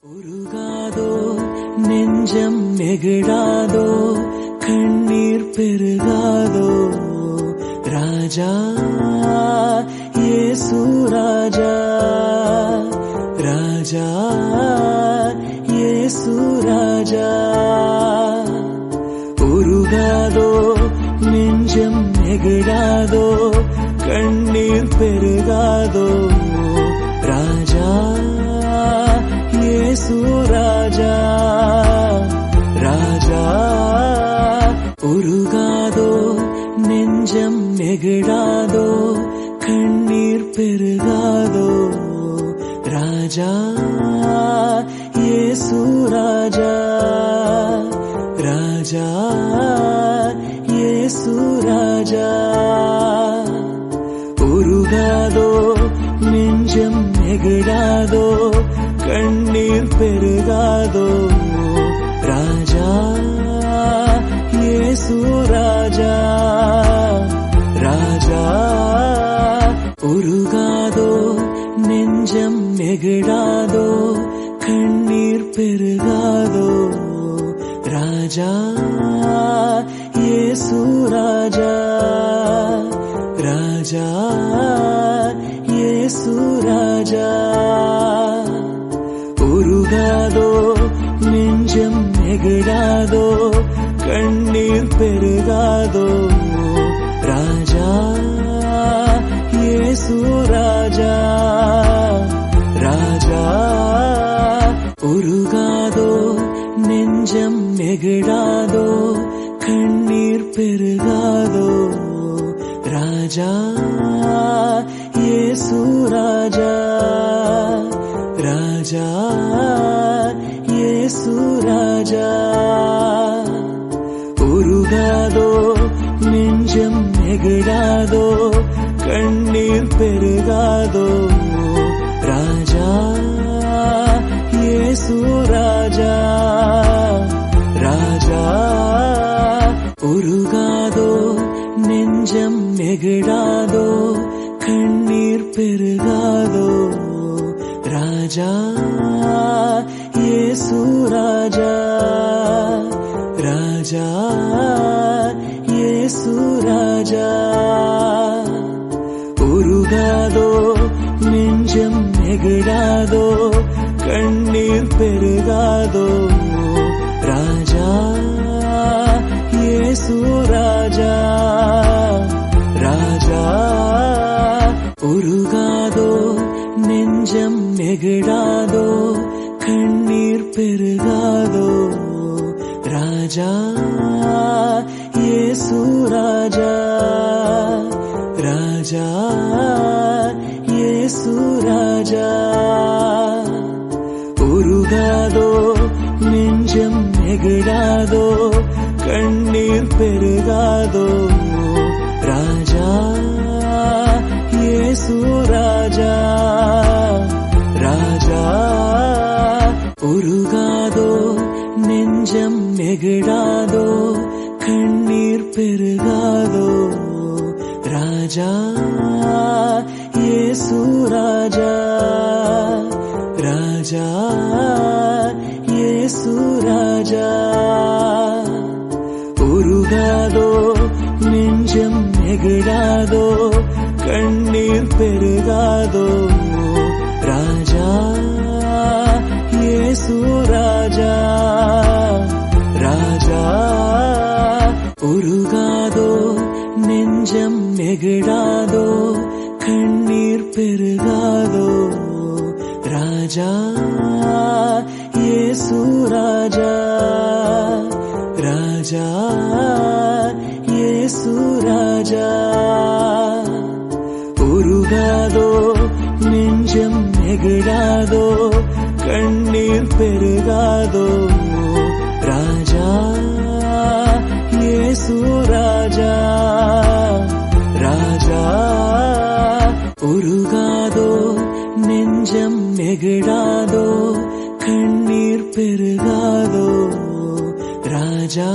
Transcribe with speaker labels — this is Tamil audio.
Speaker 1: உருகாதோ நெஞ்சம் நெகிழாதோ கண்ணீர் பெருகாதோ ராஜா இயேசு ராஜா ராஜா இயேசு ராஜா உருகாதோ நெஞ்சம் நெகிழாதோ கண்ணீர் பெருகாதோ ராஜா இயேசு ராஜா ராஜா உருகாதோ நெஞ்சம் நெகிழாதோ கண்ணீர் பெருகாதோ ராஜா இயேசு ராஜா ராஜா இயேசு ராஜா உருகாதோ நெஞ்சம் நெகிழாதோ கண்ணீர் பெருகாதோ ராஜா இயேசு ராஜா ராஜா உருகாதோ நெஞ்சம் நெகிழாதோ கண்ணீர் பெருகாதோ ராஜா இயேசு ராஜா ராஜா இயேசு ராஜா உருகாதோ நெஞ்சம் நெகிழாதோ கண்ணீர் பெருகாதோ ராஜா இயேசு ராஜா ராஜா உருகாதோ நெஞ்சம் நெகிழாதோ கண்ணீர் பெருகாதோ ராஜா இயேசு ராஜா ராஜா இயேசு ராஜா உருகாதோ நெஞ்சம் நெகிழாதோ கண்ணீர் பெருகாதோ ராஜா இயேசு ராஜா ராஜா உருகாதோ நெஞ்சம் நெகிழாதோ கண்ணீர் பெருகாதோ ராஜா இயேசு ராஜா ராஜா இயேசு ராஜா உருகாதோ நெஞ்சம் நெகிழாதோ கண்ணீர் பெருகாதோ ராஜா இயேசு ராஜா ராஜா உருகாதோ நெஞ்சம் நெகிழாதோ கண்ணீர் பெருகாதோ ராஜா இயேசு ராஜா ராஜா இயேசு ராஜா உருகாதோ நெஞ்சம் நெகிழாதோ கண்ணீர் பெருகாதோ ராஜா இயேசு ராஜா ராஜா உருகாதோ நெஞ்சம் நெகிழாதோ கண்ணீர் பெருகாதோ ராஜா இயேசு ராஜா ராஜா இயேசு ராஜா உருகாதோ நெஞ்சம் நெகிழாதோ கண்ணீர் பெருகாதோ ராஜா இயேசு ராஜா ராஜா உருகாதோ நெஞ்சம் நெகிழாதோ கண்ணீர் பெருகாதோ ராஜா இயேசு ராஜா ராஜா இயேசு ராஜா உருகாதோ நெஞ்சம் நெகிழாதோ கண்ணீர் பெருகாதோ ராஜா இயேசு ராஜா ராஜா உருகாதோ நெஞ்சம் நெகிழாதோ கண்ணீர் பெருகாதோ ராஜா